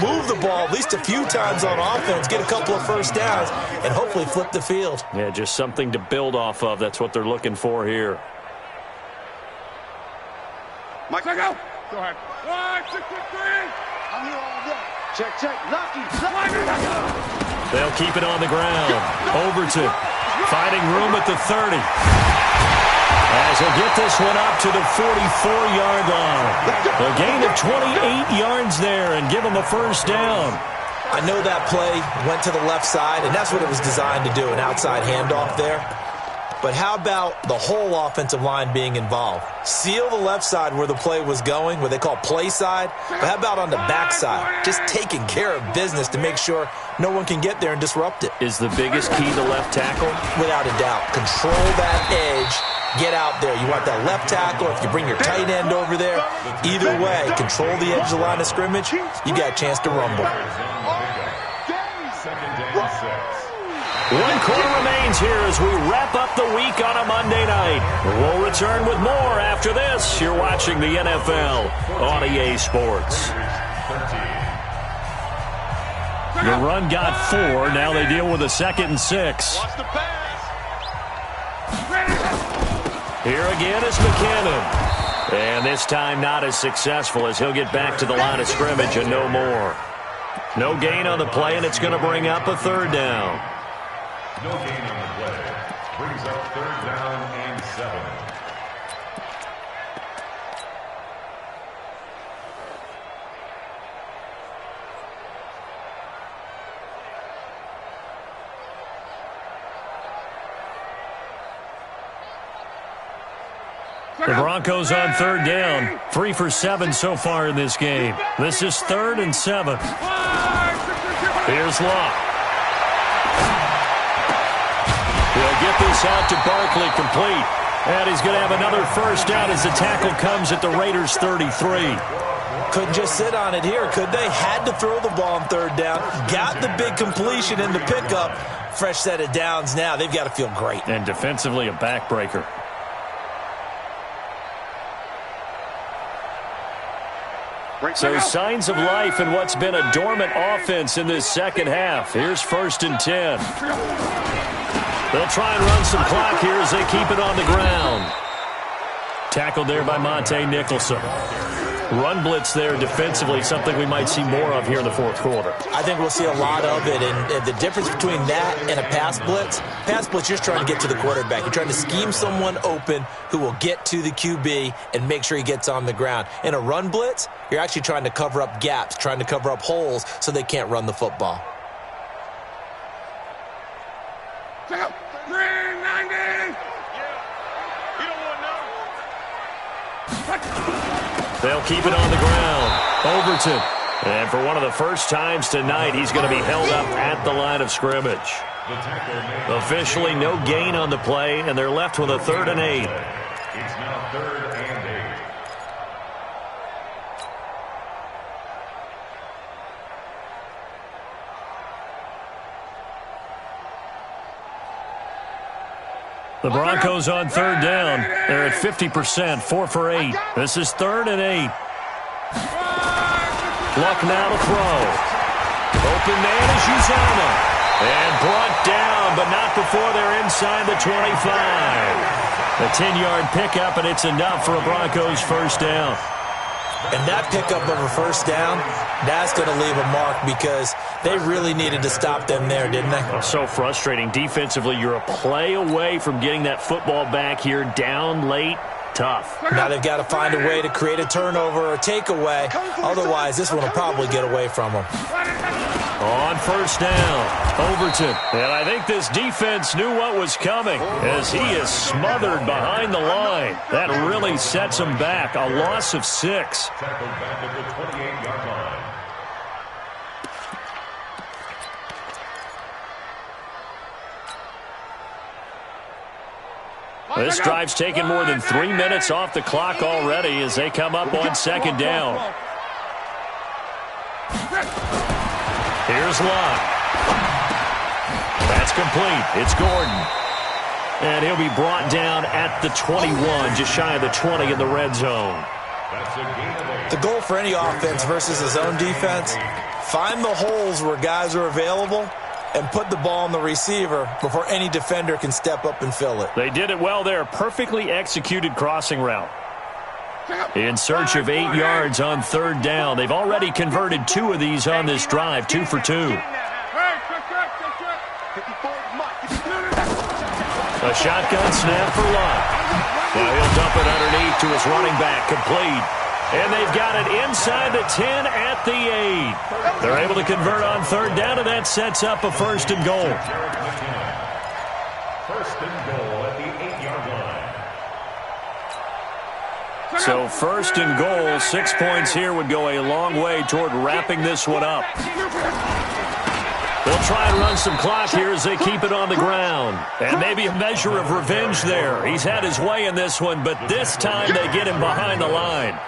move the ball at least a few times on offense, get a couple of 1st downs, and hopefully flip the field. Yeah, just something to build off of. That's what they're looking for here. Mike, go ahead. 163. I'm here all day. Check. Lucky. They'll keep it on the ground. Overton finding room at the 30. As he'll get this one up to the 44-yard line. A gain of 28 yards there and give him a 1st down. I know that play went to the left side, and that's what it was designed to do, an outside handoff there. But how about the whole offensive line being involved? Seal the left side where the play was going, what they call play side. But how about on the back side? Just taking care of business to make sure no one can get there and disrupt it. Is the biggest key to left tackle? Without a doubt. Control that edge. Get out there. You want that left tackle. If you bring your tight end over there, either way, control the edge of the line of scrimmage. You got a chance to rumble. 2nd and 6. 1 quarter remains here as we wrap up the week on a Monday night. We'll return with more after this. You're watching the NFL on EA Sports. The run got 4. Now they deal with a 2nd and 6. Watch the pass. Here again is McKinnon. And this time not as successful as he'll get back to the line of scrimmage and no more. No gain on the play, and it's going to bring up a 3rd down. No gain on the play. Brings up 3rd down and 7. The Broncos on 3rd down. 3 for 7 so far in this game. This is 3rd and 7. Here's Locke. He'll get this out to Barkley, complete. And he's going to have another 1st down as the tackle comes at the Raiders' 33. Couldn't just sit on it here, could they? Had to throw the ball on 3rd down. Got the big completion in the pickup. Fresh set of downs now. They've got to feel great. And defensively a backbreaker. So signs of life in what's been a dormant offense in this 2nd half. Here's 1st and 10. They'll try and run some clock here as they keep it on the ground. Tackled there by Monte Nicholson. Run blitz there defensively, something we might see more of here in the fourth quarter. I think we'll see a lot of it, and the difference between that and a pass blitz, you're just trying to get to the quarterback. You're trying to scheme someone open who will get to the QB and make sure he gets on the ground. In a run blitz, you're actually trying to cover up gaps, trying to cover up holes so they can't run the football. They'll keep it on the ground. Overton. And for one of the first times tonight, he's going to be held up at the line of scrimmage. Officially no gain on the play, and they're left with a 3rd and 8. It's now 3rd and 8. The Broncos on 3rd down. They're at 50%, 4 for 8. This is 3rd and 8. Luck now to throw. Open man is Uzama. And brought down, but not before they're inside the 25. A 10-yard pickup, and it's enough for a Broncos first down. And that pickup of a first down, that's going to leave a mark because they really needed to stop them there, didn't they? So frustrating. Defensively, you're a play away from getting that football back here down late. Tough. Now they've got to find a way to create a turnover or takeaway. Otherwise, this one will probably get away from them. On first down, Overton. And I think this defense knew what was coming as he is smothered behind the line. That really sets him back. A loss of 6. Tackled back at the 28-yard line. This drive's taken more than 3 minutes off the clock already as they come up on 2nd down. Here's Locke. That's complete. It's Gordon. And he'll be brought down at the 21, just shy of the 20 in the red zone. The goal for any offense versus a zone defense, find the holes where guys are available and put the ball on the receiver before any defender can step up and fill it. They did it well there. Perfectly executed crossing route. In search of 8 yards on 3rd down. They've already converted 2 of these on this drive, 2 for 2. A shotgun snap for Locke. Now he'll dump it underneath to his running back, complete. And they've got it inside the 10 at the 8. They're able to convert on 3rd down, and that sets up a 1st and goal. 1st and goal at the 8-yard line. So 1st and goal, 6 points here would go a long way toward wrapping this one up. They'll try and run some clock here as they keep it on the ground. And maybe a measure of revenge there. He's had his way in this one, but this time they get him behind the line.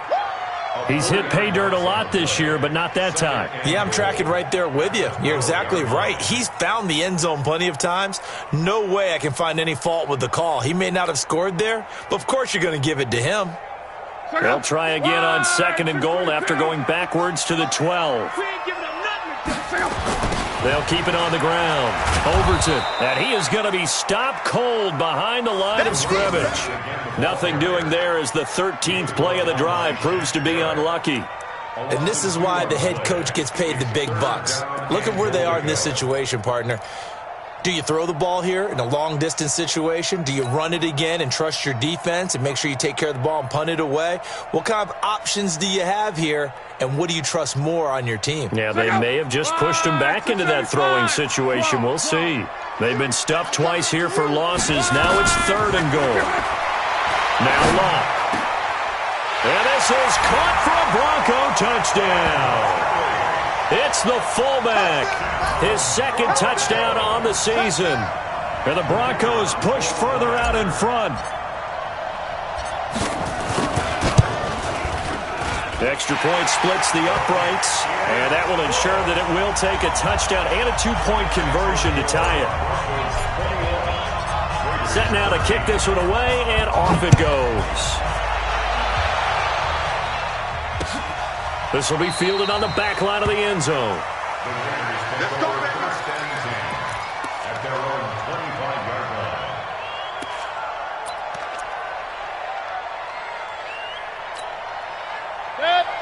He's hit pay dirt a lot this year, but not that time. Yeah, I'm tracking right there with you. You're exactly right. He's found the end zone plenty of times. No way I can find any fault with the call. He may not have scored there, but of course you're going to give it to him. They'll try again on 2nd and goal after going backwards to the 12. They'll keep it on the ground. Overton, and he is going to be stopped cold behind the line of scrimmage. Nothing doing there as the 13th play of the drive proves to be unlucky. And this is why the head coach gets paid the big bucks. Look at where they are in this situation, partner. Do you throw the ball here in a long-distance situation? Do you run it again and trust your defense and make sure you take care of the ball and punt it away? What kind of options do you have here, and what do you trust more on your team? Yeah, they may have just pushed him back into that throwing situation. We'll see. They've been stuffed twice here for losses. Now it's 3rd and goal. Now Locke. And this is caught for a Bronco touchdown. It's the fullback. His 2nd touchdown on the season. And the Broncos push further out in front. Extra point splits the uprights. And that will ensure that it will take a touchdown and a 2-point conversion to tie it. Set now to kick this one away, and off it goes. This will be fielded on the back line of the end zone. Let's go, man. At their own 25-yard line.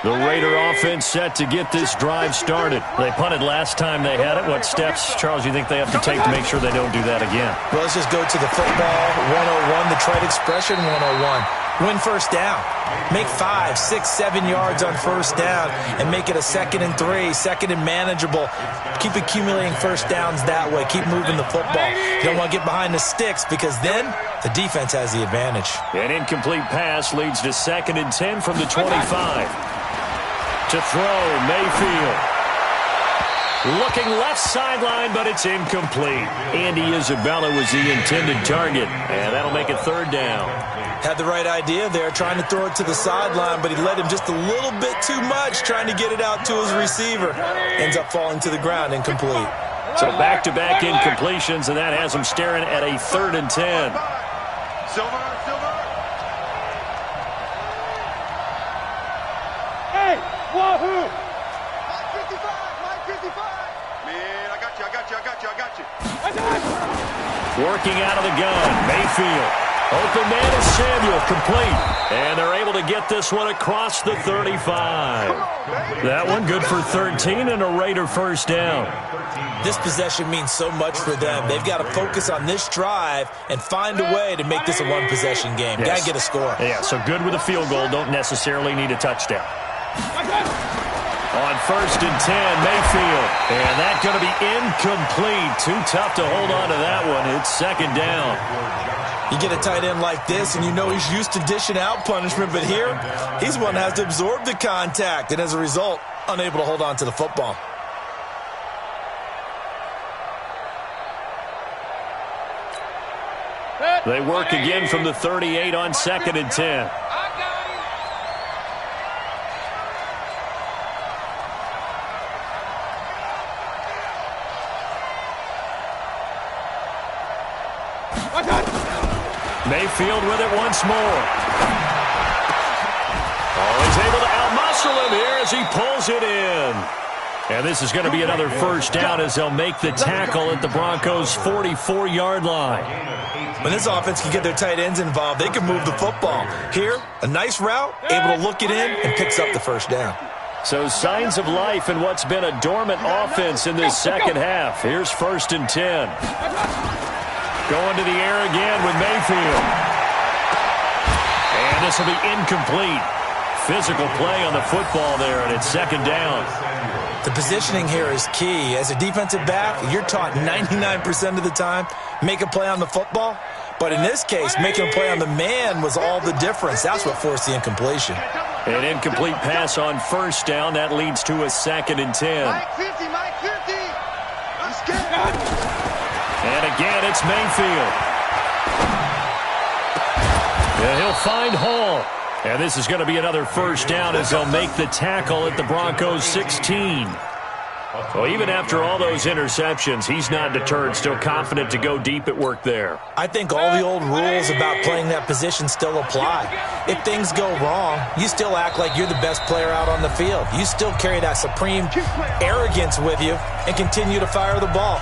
The Raider offense set to get this drive started. They punted last time they had it. What steps, Charles, you think they have to take to make sure they don't do that again? Well, let's just go to the football 101, the trade expression 101. Win first down. Make 5, 6, 7 yards on first down and make it a 2nd and 3, 2nd and manageable. Keep accumulating first downs that way. Keep moving the football. You don't want to get behind the sticks because then the defense has the advantage. An incomplete pass leads to 2nd and 10 from the 25. To throw, Mayfield. Looking left sideline, but it's incomplete. Andy Isabella was the intended target, and that'll make it 3rd down. Had the right idea there, trying to throw it to the sideline, but he led him just a little bit too much, trying to get it out to his receiver. Ends up falling to the ground, incomplete. So back-to-back incompletions, and that has him staring at a 3rd and 10. Silver. Hey, wahoo! Mike 55. Man, I got you. Working out of the gun, Mayfield. Open man is Samuel, complete. And they're able to get this one across the 35. That one good for 13 and a Raider first down. This possession means so much for them. They've got to focus on this drive and find a way to make this a one-possession game. Yes. Got to get a score. Yeah, so good with a field goal. Don't necessarily need a touchdown. On 1st and 10, Mayfield. And that's going to be incomplete. Too tough to hold on to that one. It's 2nd down. You get a tight end like this, and you know he's used to dishing out punishment, but here, he's one that has to absorb the contact, and as a result, unable to hold on to the football. They work again from the 38 on 2nd and 10. Mayfield with it once more. Oh, he's able to outmuscle him here as he pulls it in. And this is going to be another first down as they'll make the tackle at the Broncos' 44-yard line. When this offense can get their tight ends involved, they can move the football. Here, a nice route, able to look it in, and picks up the first down. So signs of life in what's been a dormant offense in this second half. Here's 1st and 10. Going to the air again with Mayfield. And this will be incomplete. Physical play on the football there, and it's 2nd down. The positioning here is key. As a defensive back, you're taught 99% of the time, make a play on the football. But in this case, making a play on the man was all the difference. That's what forced the incompletion. An incomplete pass on 1st down. That leads to a 2nd and 10. Mike 50. I'm scared. And again, it's Mayfield. And he'll find Hall. And this is going to be another first down as they'll make the tackle at the Broncos' 16. Well, even after all those interceptions, he's not deterred, still confident to go deep at work there. I think all the old rules about playing that position still apply. If things go wrong, you still act like you're the best player out on the field. You still carry that supreme arrogance with you and continue to fire the ball.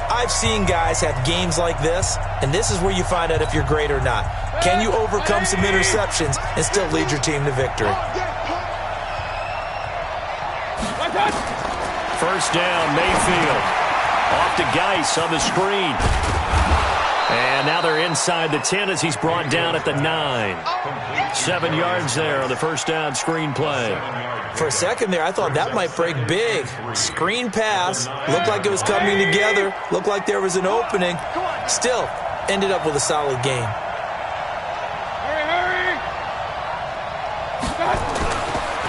I've seen guys have games like this, and this is where you find out if you're great or not. Can you overcome some interceptions and still lead your team to victory? First down, Mayfield. Off to Geis on the screen. And now they're inside the 10 as he's brought down at the 9. 7 yards there on the first down screen play. For a second there, I thought that might break big. Screen pass. Looked like it was coming together. Looked like there was an opening. Still, ended up with a solid game. Hurry!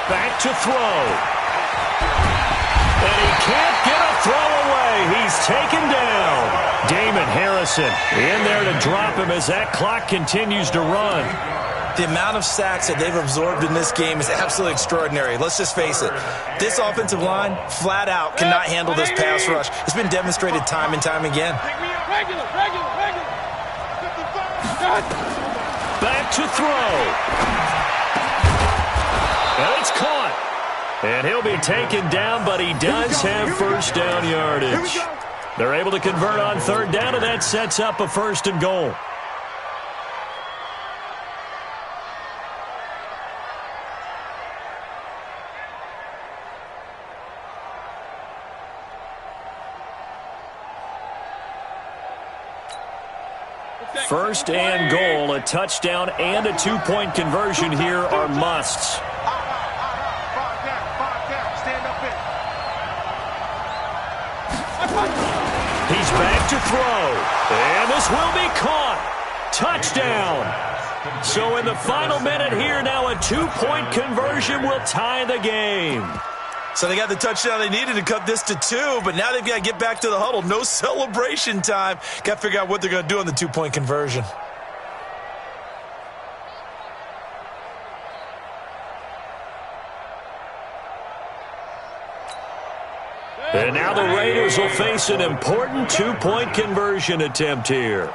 Back to throw. And he can't get a throw away. He's taken down. Damon Harrison in there to drop him as that clock continues to run. The amount of sacks that they've absorbed in this game is absolutely extraordinary. Let's just face it. This offensive line, flat out, cannot handle this pass rush. It's been demonstrated time and time again. Regular. Back to throw. And it's caught. And he'll be taken down, but he does have first down yardage. They're able to convert on 3rd down, and that sets up a 1st and goal. First and goal, a touchdown and a two-point conversion here are musts. Five down. Stand up in. He's back to throw. And this will be caught. Touchdown. So in the final minute here, now a two-point conversion will tie the game. So they got the touchdown they needed to cut this to 2, but now they've got to get back to the huddle. No celebration time. Got to figure out what they're going to do on the two-point conversion. And now the Raiders will face an important two-point conversion attempt here.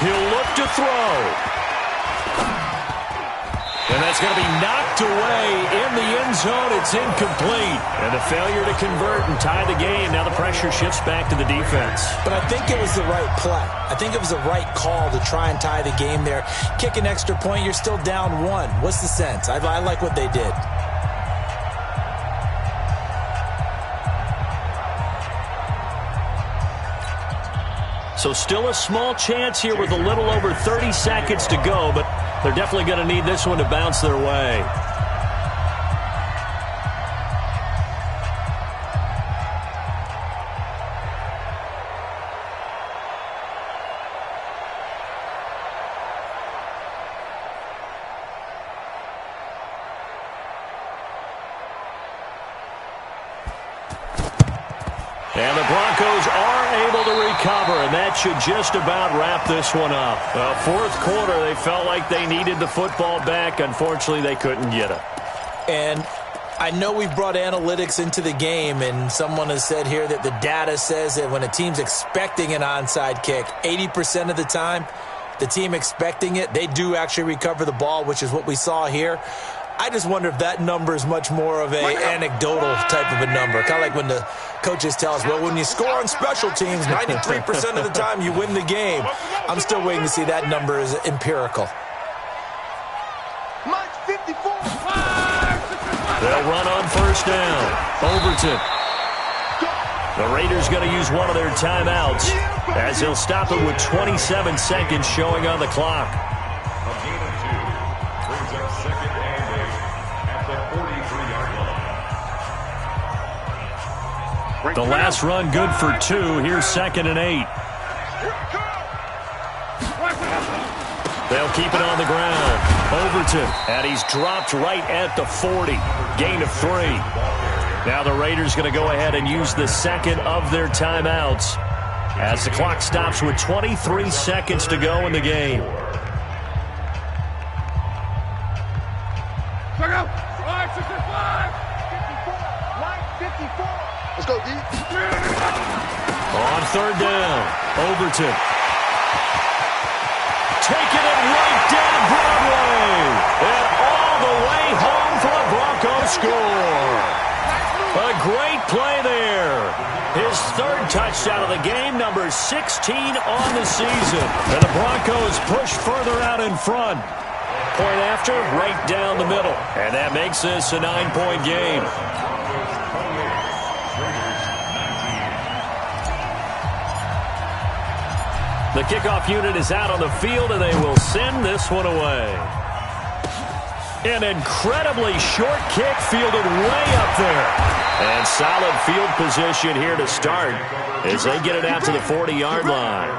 He'll look to throw. And that's going to be knocked away in the end zone. It's incomplete. And a failure to convert and tie the game. Now the pressure shifts back to the defense. But I think it was the right play. I think it was the right call to try and tie the game there. Kick an extra point, you're still down 1. What's the sense? I like what they did. So still a small chance here with a little over 30 seconds to go, but they're definitely going to need this one to bounce their way. And the Broncos are able to recover, and that should just about wrap this one up. Fourth quarter, they felt like they needed the football back. Unfortunately, they couldn't get it. And I know we've brought analytics into the game, and someone has said here that the data says that when a team's expecting an onside kick, 80% of the time, the team expecting it, they do actually recover the ball, which is what we saw here. I just wonder if that number is much more of an anecdotal type of a number. Kind of like when the coaches tell us, well, when you score on special teams, 93% of the time you win the game. I'm still waiting to see that number is empirical. Mike 54. They'll run on first down. Overton. The Raiders going to use one of their timeouts as they'll stop it with 27 seconds showing on the clock. The last run good for 2. Here's 2nd and 8. They'll keep it on the ground. Overton, and he's dropped right at the 40. Gain of 3. Now the Raiders going to go ahead and use the second of their timeouts as the clock stops with 23 seconds to go in the game. Check out. 565. 54. Let's go, D. On third down, Overton. Taking it right down Broadway. And all the way home for a Broncos score. A great play there. His 3rd touchdown of the game, number 16 on the season. And the Broncos push further out in front. Point after, right down the middle. And that makes this a 9-point game. The kickoff unit is out on the field, and they will send this one away. An incredibly short kick fielded way up there. And solid field position here to start as they get it out to the 40-yard line.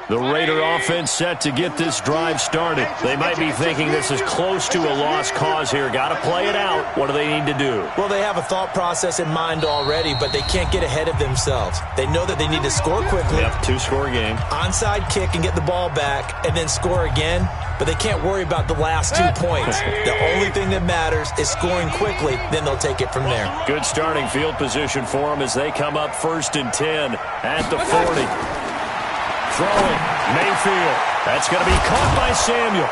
The Raider offense set to get this drive started. They might be thinking this is close to a lost cause here. Got to play it out. What do they need to do? Well, they have a thought process in mind already, but they can't get ahead of themselves. They know that they need to score quickly. Yep, 2-score game. Onside kick and get the ball back and then score again, but they can't worry about the last 2 points. The only thing that matters is scoring quickly, then they'll take it from there. Good starting field position for them as they come up 1st and 10 at the 40. Throwing. Mayfield. That's going to be caught by Samuel.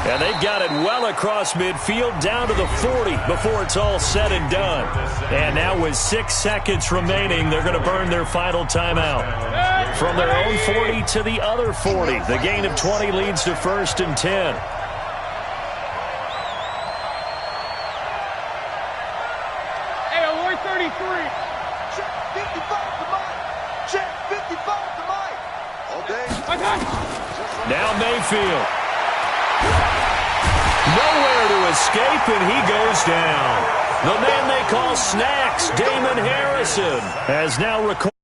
And they've got it well across midfield down to the 40 before it's all said and done. And now with 6 seconds remaining, they're going to burn their final timeout. From their own 40 to the other 40. The gain of 20 leads to 1st and 10. Hey, Alloy 33. Check 55 to Mike. Check 55 to Mike. All day. Now Mayfield. Nowhere to escape, and he goes down. The man they call Snacks, Damon Harrison, has now recorded.